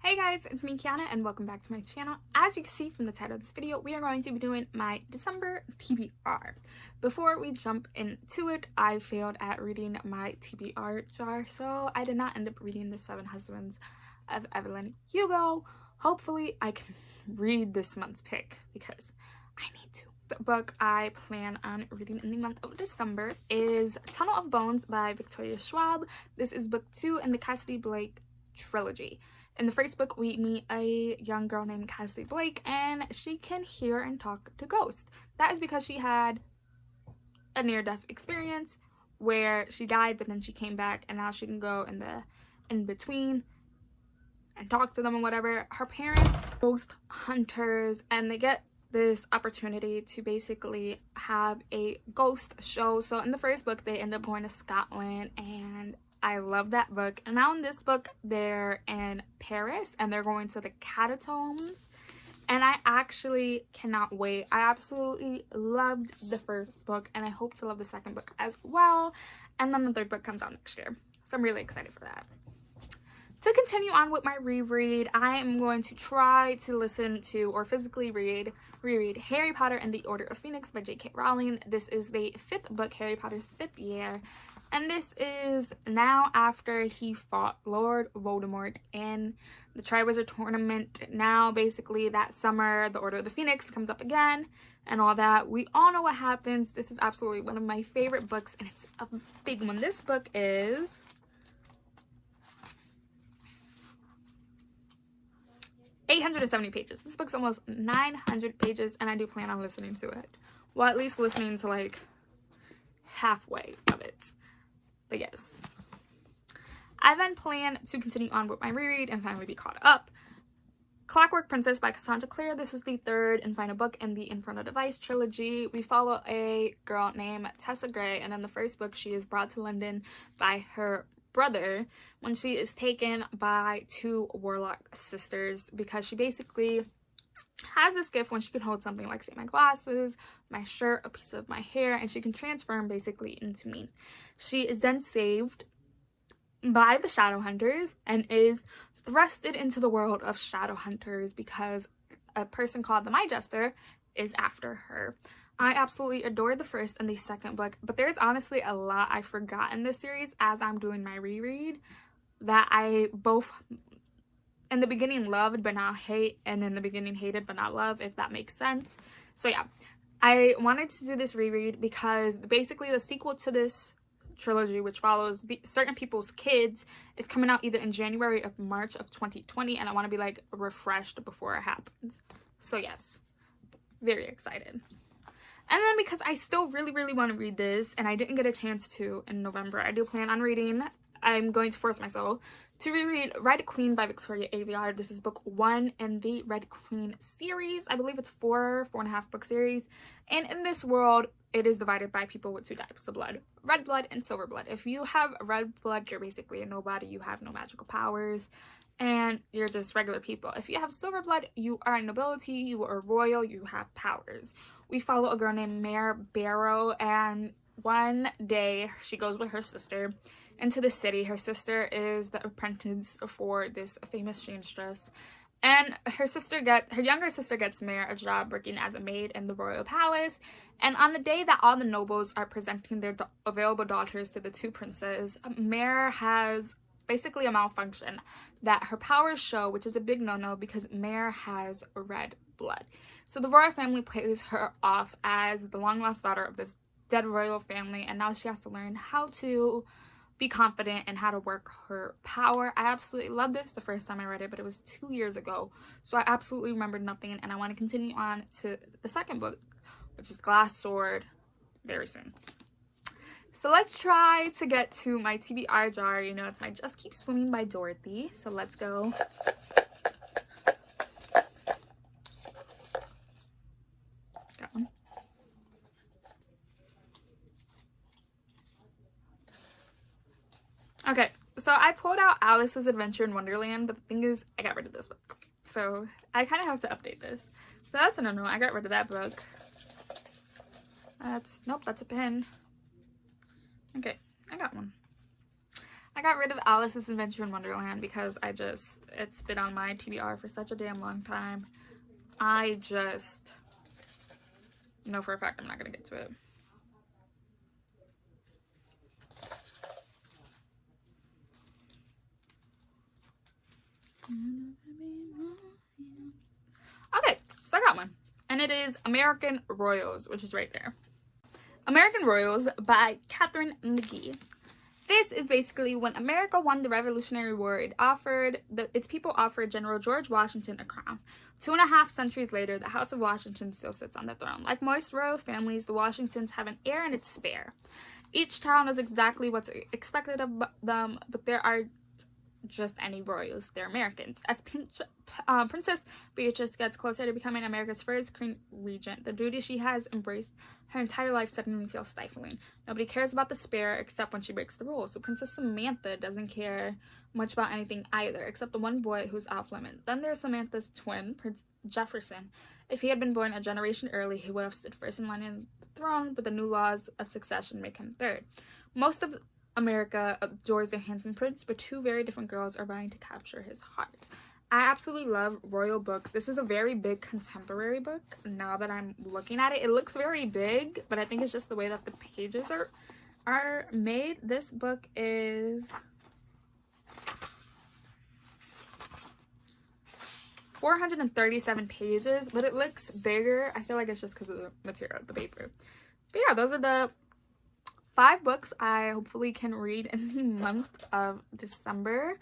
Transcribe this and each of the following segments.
Hey guys, it's me Kiana and welcome back to my channel. As you can see from the title of this video, we are going to be doing my December TBR. Before we jump into it, I failed at reading my TBR jar, so I did not end up reading The Seven Husbands of Evelyn Hugo. Hopefully I can read this month's pick because I need to. The book I plan on reading in the month of December is Tunnel of Bones by Victoria Schwab. This is book 2 in the Cassidy Blake trilogy. In the first book, we meet a young girl named Cassidy Blake, and she can hear and talk to ghosts. That is because she had a near-death experience where she died, but then she came back, and now she can go in the in-between and talk to them and whatever. Her parents, ghost hunters, and they get this opportunity to basically have a ghost show. So in the first book, they end up going to Scotland, and I love that book. And now in this book, they're in Paris and they're going to the catacombs. And I actually cannot wait. I absolutely loved the first book and I hope to love the second book as well. And then the third book comes out next year. So I'm really excited for that. To continue on with my reread, I am going to try to listen to or physically reread Harry Potter and the Order of Phoenix by J.K. Rowling. This is the 5th book, Harry Potter's 5th year. And this is now after he fought Lord Voldemort in the Triwizard Tournament. Now, basically, that summer, the Order of the Phoenix comes up again and all that. We all know what happens. This is absolutely one of my favorite books, and it's a big one. This book is 870 pages. This book's almost 900 pages, and I do plan on listening to it. Well, at least listening to, like, halfway of it. But yes, I then plan to continue on with my reread and finally be caught up. Clockwork Princess by Cassandra Clare. This is the 3rd and final book in the Inferno Device trilogy. We follow a girl named Tessa Gray, and in the first book, she is brought to London by her brother when she is taken by 2 warlock sisters because she basically has this gift when she can hold something like, say, my glasses, my shirt, a piece of my hair, and she can transform basically into me. She is then saved by the shadow hunters and is thrusted into the world of shadow hunters because a person called the Jester is after her. I absolutely adore the first and the second book, but there's honestly a lot I forgot in this series as I'm doing my reread that I both in the beginning loved but now hate, and in the beginning hated but not love, if that makes sense. So yeah, I wanted to do this reread because basically the sequel to this trilogy, which follows certain people's kids, is coming out either in January or March of 2020, and I want to be like refreshed before it happens. So yes, very excited. And then because I still really want to read this and I didn't get a chance to in November, I do plan on reading, I'm going to force myself to reread Red Queen by Victoria Aveyard. This is book 1 in the Red Queen series. I believe it's 4.5 book series. And in this world, it is divided by people with 2 types of blood, red blood and silver blood. If you have red blood, you're basically a nobody. You have no magical powers and you're just regular people. If you have silver blood, you are a nobility, you are royal, you have powers. We follow a girl named Mare Barrow, and one day she goes with her sister into the city. Her sister is the apprentice for this famous seamstress, and her younger sister gets Mare a job working as a maid in the royal palace. And on the day that all the nobles are presenting their available daughters to the 2 princes, Mare has basically a malfunction that her powers show, which is a big no-no because Mare has red blood. So the royal family plays her off as the long-lost daughter of this dead royal family, and now she has to learn how to be confident and how to work her power. I absolutely loved this the first time I read it, but it was 2 years ago, so I absolutely remembered nothing, and I want to continue on to the second book, which is Glass Sword, very soon. So let's try to get to my TBR jar. You know, it's my Just Keep Swimming by Dorothy, so let's go. Got one. Okay, so I pulled out Alice's Adventure in Wonderland, but the thing is, I got rid of this book. So I kind of have to update this. So that's a no-no. I got rid of that book. Nope, that's a pen. Okay, I got one. I got rid of Alice's Adventure in Wonderland because it's been on my TBR for such a damn long time. I just know for a fact I'm not gonna get to it. Okay, so I got one. And it is American Royals, which is right there. American Royals by Catherine McGee. This is basically when America won the Revolutionary War, its people offered General George Washington a crown. 2.5 centuries later, the House of Washington still sits on the throne. Like most royal families, the Washingtons have an heir and it's spare. Each child knows exactly what's expected of them, but there are just any royals. They're Americans. As Princess Beatrice gets closer to becoming America's first queen regent, the duty she has embraced her entire life suddenly feels stifling. Nobody cares about the spare except when she breaks the rules. So Princess Samantha doesn't care much about anything either, except the one boy who's off limits. Then there's Samantha's twin, Prince Jefferson. If he had been born a generation early, he would have stood first in line on the throne, but the new laws of succession make him third. Most of America adores their handsome prince, but 2 very different girls are vying to capture his heart. I absolutely love royal books. This is a very big contemporary book. Now that I'm looking at it, it looks very big, but I think it's just the way that the pages are made. This book is 437 pages, but it looks bigger. I feel like it's just because of the material, the paper. But yeah, those are the 5 books I hopefully can read in the month of December.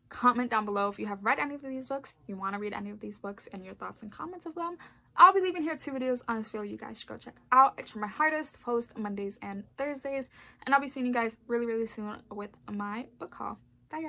Comment down below if you have read any of these books, you want to read any of these books, and your thoughts and comments of them. I'll be leaving here 2 videos on this video you guys should go check out. I try my hardest to post Mondays and Thursdays, and I'll be seeing you guys really, really soon with my book haul. Bye, guys.